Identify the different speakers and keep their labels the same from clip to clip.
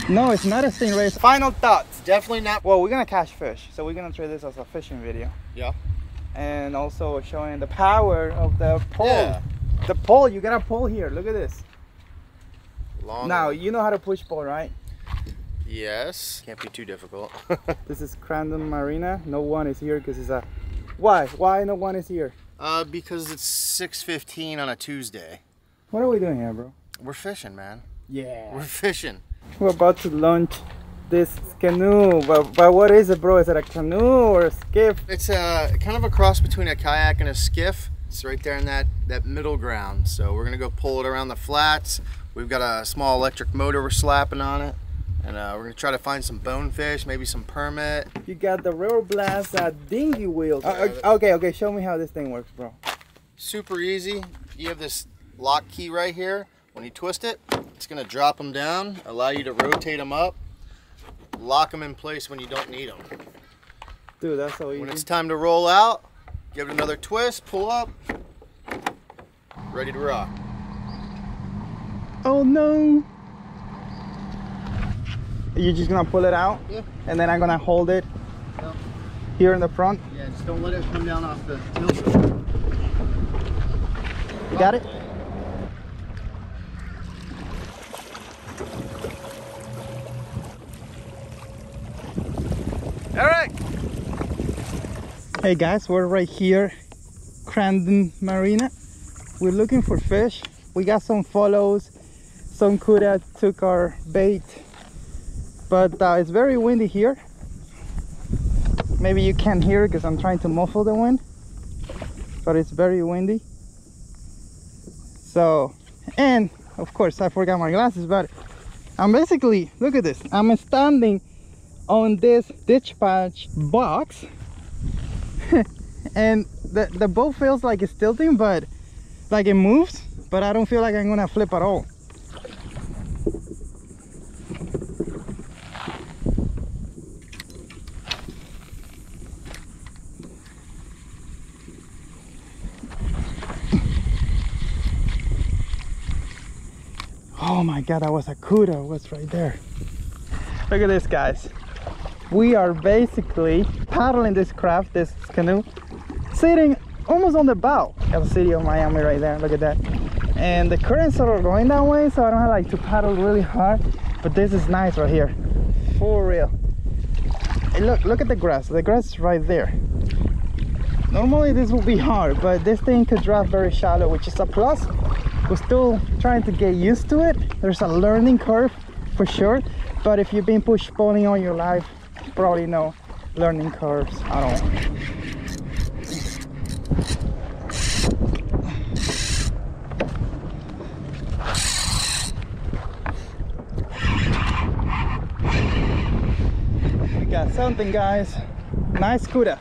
Speaker 1: No, it's not a stingray.
Speaker 2: Final thoughts. Definitely not.
Speaker 1: Well, we're gonna catch fish, so we're gonna treat this as a fishing video.
Speaker 2: Yeah.
Speaker 1: And also showing the power of the pole.
Speaker 2: Yeah.
Speaker 1: The pole, you got a pole here. Look at this.
Speaker 2: Long
Speaker 1: now,
Speaker 2: one.
Speaker 1: you know how to push pole, right?
Speaker 2: Yes. Can't be too difficult.
Speaker 1: This is Crandon Marina. No one is here because it's a... Why? Why no one is here?
Speaker 2: Because it's 6:15 on a Tuesday.
Speaker 1: What are we doing here, bro?
Speaker 2: We're fishing, man.
Speaker 1: Yeah.
Speaker 2: We're fishing.
Speaker 1: We're about to launch this canoe. But what is it, bro? Is it a canoe or a skiff?
Speaker 2: It's kind of a cross between a kayak and a skiff. It's right there in that middle ground. So we're gonna go pull it around the flats. We've got a small electric motor we're slapping on it. And we're gonna try to find some bonefish, maybe some permit.
Speaker 1: You got the River Blast dinghy wheels. Okay, show me how this thing works, bro.
Speaker 2: Super easy. You have this lock key right here. When you twist it, it's gonna drop them down, allow you to rotate them up, lock them in place when you don't need them.
Speaker 1: Dude, that's so easy.
Speaker 2: When it's time to roll out, give it another twist, pull up, ready to rock.
Speaker 1: Oh no! You're just gonna pull it out?
Speaker 2: Yeah.
Speaker 1: And then I'm gonna hold it
Speaker 2: Yeah.
Speaker 1: here in the front?
Speaker 2: Yeah, just don't let it come down off the tilt.
Speaker 1: You got it?
Speaker 2: Eric!
Speaker 1: Hey guys, we're right here, Crandon Marina. We're looking for fish. We got some follows. Some kuda took our bait. But it's very windy here. Maybe you can't hear it because I'm trying to muffle the wind. But it's very windy. So, and of course I forgot my glasses, but I'm basically, look at this. I'm standing on this ditch patch box. And the boat feels like it's tilting, but like it moves, but I don't feel like I'm gonna flip at all. Oh my god, that was a kuda. What's right there? Look at this, guys. We are basically paddling this craft, this canoe, sitting almost on the bow. Got the city of Miami right there. Look at that. And the current's sort of going that way, so I don't have like to paddle really hard. But this is nice right here, for real. Hey, look at the grass. The grass is right there. Normally this will be hard, but this thing could drive very shallow, which is a plus. We're still trying to get used to it. There's a learning curve for sure, but if you've been push pulling all your life, you probably know learning curves at all. We got something, guys. Nice kuda.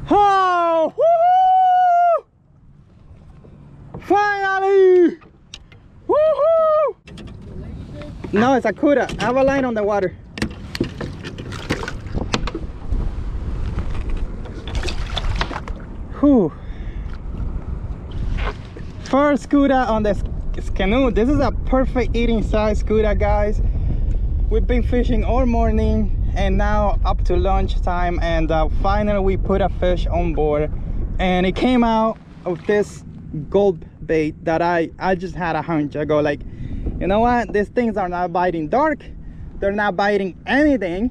Speaker 1: Oh! Woohoo! Finally! Woohoo! No, it's a kuda. I have a line on the water. Whew. First kuda on this canoe. This is a perfect eating size kuda, guys. We've been fishing all morning and now up to lunchtime, and finally we put a fish on board, and it came out of this gold bait that I just had a hunch. I go like, you know what, these things are not biting dark, they're not biting anything,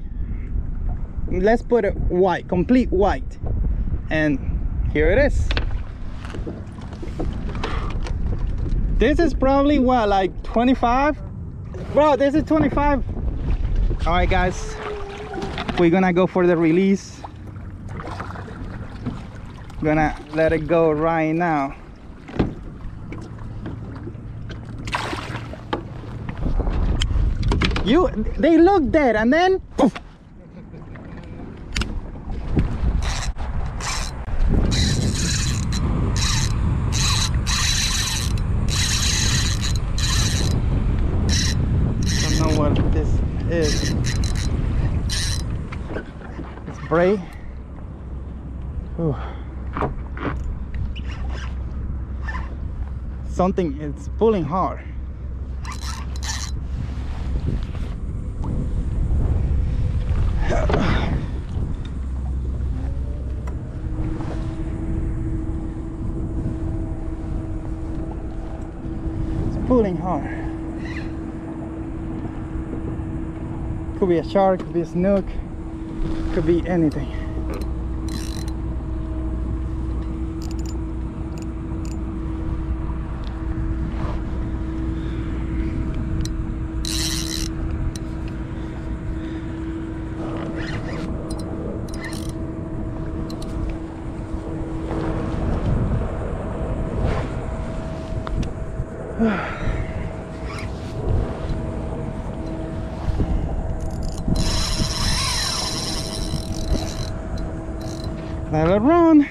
Speaker 1: let's put it white, complete white, and here it is. This is probably what, like 25? Bro, this is 25. All right, guys, we're gonna go for the release. Gonna let it go right now. They look dead, and then poof. Don't know what this is. braid. Ooh. Something is pulling hard. It's pulling hard. Could be a shark, could be a snook, could be anything. Let it run.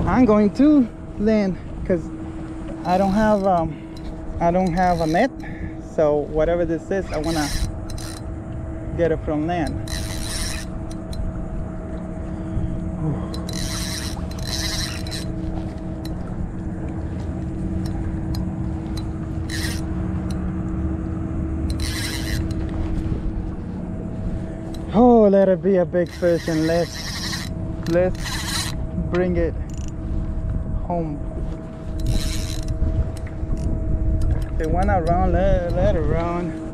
Speaker 1: I'm going to land because I don't have a net, so whatever this is, I want to get it from land. Oh, let it be a big fish, and let's bring it home. They wanna run, let it run.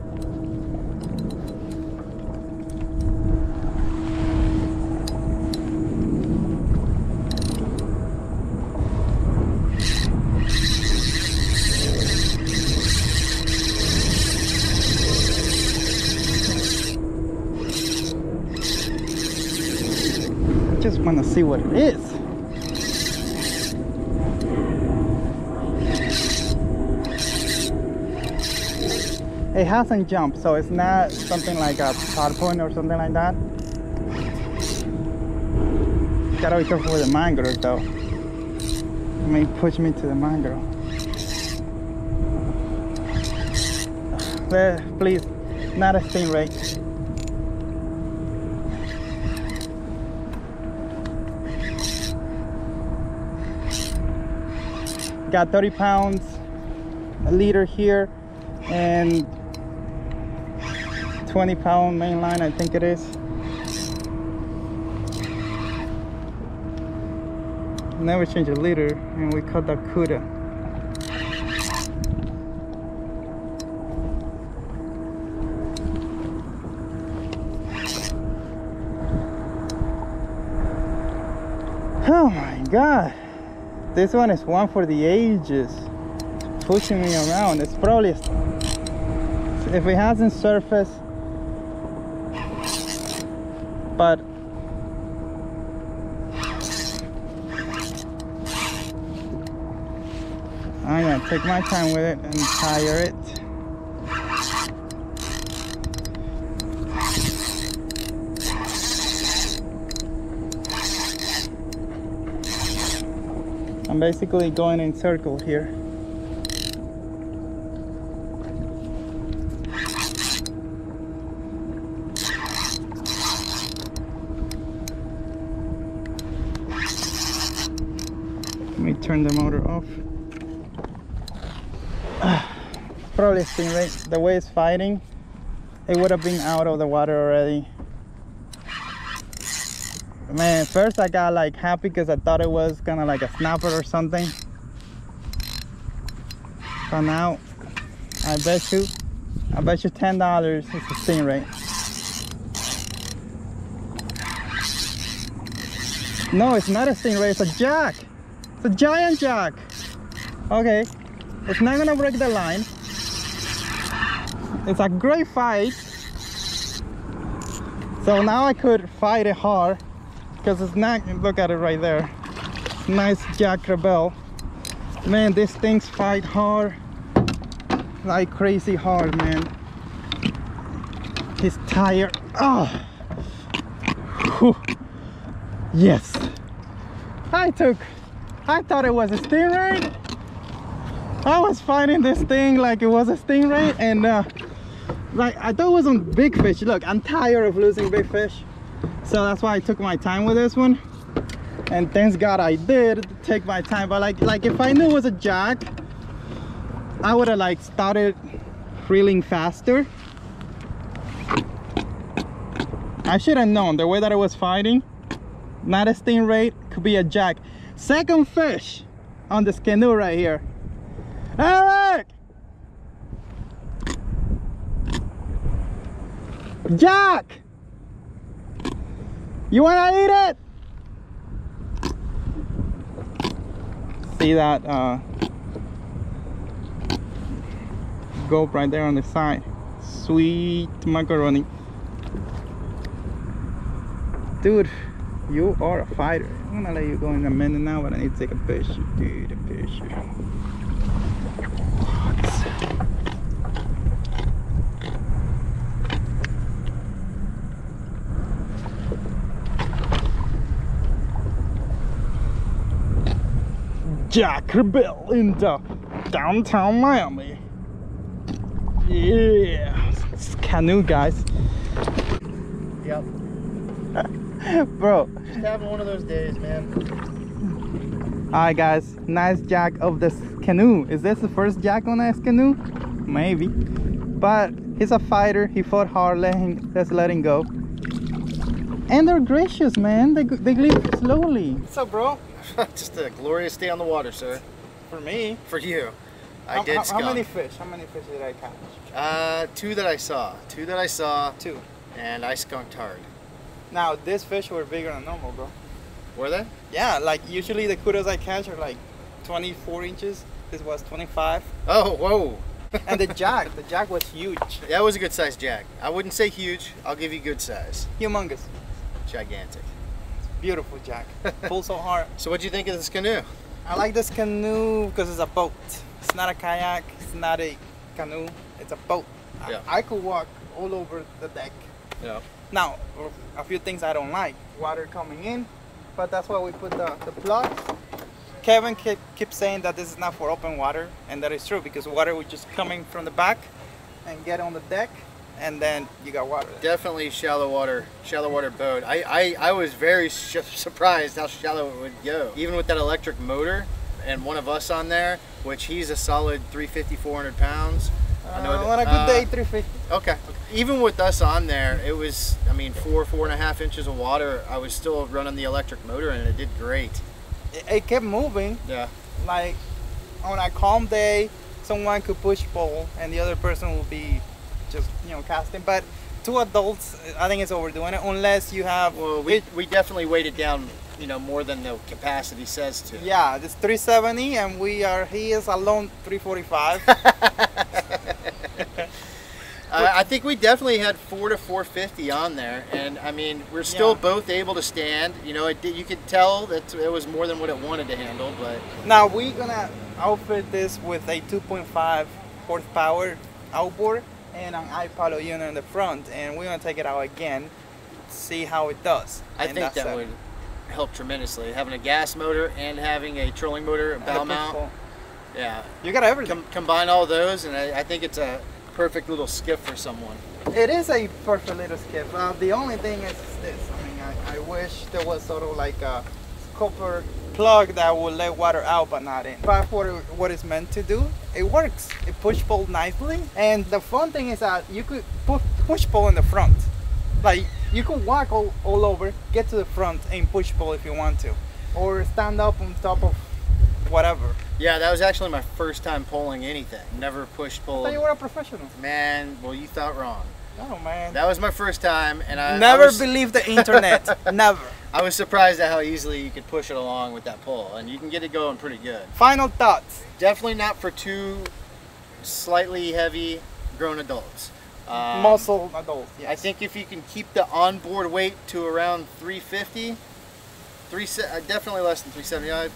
Speaker 1: Just want to see what it is. It hasn't jumped, so it's not something like a harpoon or something like that. Gotta be careful with the mangrove though. It may push me to the mangrove. Please, not a stingray. Got 30 pounds, a leader here, and 20-pound main line, I think it is. Never change a leader, and we caught that cuda. Oh my God. This one is one for the ages. It's pushing me around. It's probably, if it hasn't surfaced, but I'm gonna take my time with it and tire it. I'm basically going in circle here. Let me turn the motor off. Probably a stingray. The way it's fighting, it would have been out of the water already. Man, first I got like happy because I thought it was kind of like a snapper or something. But now, I bet you $10 it's a stingray. No, it's not a stingray, it's a jack. It's a giant jack. Okay, it's not gonna break the line. It's a great fight. So now I could fight it hard. Because it's not, look at it right there. Nice Jack Rebel. Man, these things fight hard. Like crazy hard, man. He's tired. Oh. Whew. Yes. I thought it was a stingray. I was fighting this thing like it was a stingray, and like I thought it was on big fish. Look, I'm tired of losing big fish. So that's why I took my time with this one. And thanks God I did take my time. But like if I knew it was a jack, I would have like started reeling faster. I should have known the way that it was fighting. Not a stingray, could be a jack. Second fish on this canoe right here. Eric! Jack! You wanna eat it? See that gulp right there on the side. Sweet macaroni. Dude, you are a fighter. I'm gonna let you go in a minute now, but I need to take a picture, dude. A picture. Jack Rebel in the downtown Miami. Yeah, it's canoe, guys.
Speaker 2: Yep.
Speaker 1: Bro,
Speaker 2: Just having one of those days, man.
Speaker 1: All right, guys, nice jack of this canoe. Is this the first jack on this canoe? Maybe, but he's a fighter. He fought hard. Let's let him go. And they're gracious, man. They leave slowly. What's up, bro?
Speaker 2: Just a glorious day on the water, sir.
Speaker 1: For me.
Speaker 2: For you.
Speaker 1: How many
Speaker 2: skunk.
Speaker 1: fish? How many fish did I catch?
Speaker 2: Two that I saw.
Speaker 1: Two.
Speaker 2: And I skunked hard.
Speaker 1: Now, these fish were bigger than normal, bro.
Speaker 2: Were they?
Speaker 1: Yeah, like usually the kudos I catch are like 24 inches. This was 25.
Speaker 2: Oh, whoa.
Speaker 1: And the jack was huge.
Speaker 2: That was a good size jack. I wouldn't say huge. I'll give you good size.
Speaker 1: Humongous.
Speaker 2: Gigantic.
Speaker 1: Beautiful jack. Pulled so hard.
Speaker 2: So what'd you think of this canoe?
Speaker 1: I like this canoe because it's a boat. It's not a kayak. It's not a canoe. It's a boat.
Speaker 2: Yeah.
Speaker 1: I could walk all over the deck.
Speaker 2: Yeah.
Speaker 1: Now, a few things I don't like. Water coming in, but that's why we put the plug. Kevin keeps saying that this is not for open water, and that is true because water was just coming from the back and get on the deck, and then you got water there.
Speaker 2: Definitely shallow water boat. I was very surprised how shallow it would go. Even with that electric motor and one of us on there, which he's a solid 350, 400 pounds.
Speaker 1: On a good day, 350.
Speaker 2: Okay. Even with us on there, it was, I mean, 4.5 inches of water. I was still running the electric motor and it did great.
Speaker 1: It kept moving.
Speaker 2: Yeah.
Speaker 1: Like on a calm day, someone could push pull and the other person will be just, casting. But two adults, I think it's overdoing it unless you have.
Speaker 2: Well, we definitely weight it down, more than the capacity says to.
Speaker 1: Yeah, it's 370 and he is alone 345.
Speaker 2: I think we definitely had 4 to 450 on there, and I mean we're still both able to stand. You could tell that it was more than what it wanted to handle. But
Speaker 1: now we're gonna outfit this with a 2.5 horsepower outboard and an iPalo unit in the front, and we're gonna take it out again, see how it does.
Speaker 2: I think that would help tremendously. Having a gas motor and having a trolling motor, a bow mount. Yeah,
Speaker 1: you got everything.
Speaker 2: Combine all those, and I think it's a perfect little skiff for someone.
Speaker 1: It is a perfect little skiff. The only thing is this. I mean, I wish there was sort of like a copper plug that would let water out but not in. But for what it's meant to do, it works. It push-pull nicely. And the fun thing is that you could push-pull in the front. Like, you could walk all over, get to the front and push-pull if you want to. Or stand up on top of whatever.
Speaker 2: Yeah, that was actually my first time pulling anything. Never push-pulled.
Speaker 1: I thought you were a professional.
Speaker 2: Man, well, you thought wrong.
Speaker 1: Oh, man.
Speaker 2: That was my first time, and I
Speaker 1: never believed the internet. Never.
Speaker 2: I was surprised at how easily you could push it along with that pull, and you can get it going pretty good.
Speaker 1: Final thoughts.
Speaker 2: Definitely not for two slightly heavy grown adults.
Speaker 1: Muscle adults, yes.
Speaker 2: I think if you can keep the onboard weight to around 350, definitely less than 370.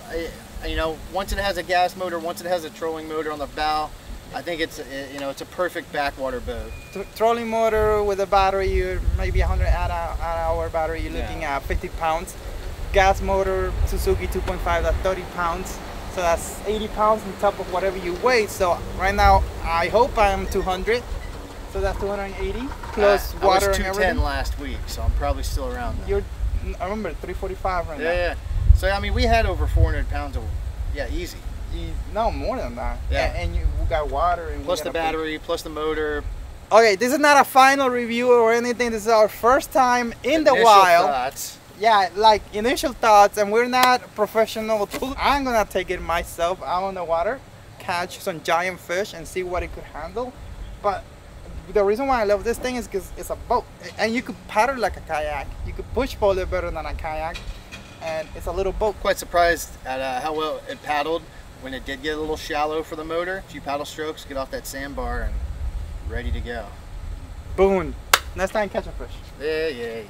Speaker 2: Once it has a gas motor, once it has a trolling motor on the bow, I think it's a perfect backwater boat.
Speaker 1: Trolling motor with a battery, maybe 100 hour battery, you're looking at 50 pounds. Gas motor, Suzuki 2.5, that's 30 pounds. So that's 80 pounds on top of whatever you weigh. So right now, I hope I am 200. So that's 280. plus
Speaker 2: I
Speaker 1: water
Speaker 2: was
Speaker 1: and
Speaker 2: 210
Speaker 1: everything?
Speaker 2: last week, so I'm probably still around there.
Speaker 1: I remember 345 right now.
Speaker 2: Yeah. So I mean, we had over 400 pounds of, yeah, easy.
Speaker 1: No, more than that.
Speaker 2: Yeah.
Speaker 1: And we got water. And
Speaker 2: Plus the battery, plus the motor.
Speaker 1: Okay, this is not a final review or anything. This is our first time in the
Speaker 2: Initial
Speaker 1: wild.
Speaker 2: thoughts.
Speaker 1: Yeah, like initial thoughts, and we're not professional. I'm gonna take it myself out on the water, catch some giant fish, and see what it could handle. But the reason why I love this thing is because it's a boat, and you could paddle like a kayak. You could push pull it better than a kayak, and it's a little boat.
Speaker 2: Quite surprised at how well it paddled when it did get a little shallow for the motor. A few paddle strokes, get off that sandbar, and ready to go.
Speaker 1: Boom. Next time, catch a fish.
Speaker 2: Yeah.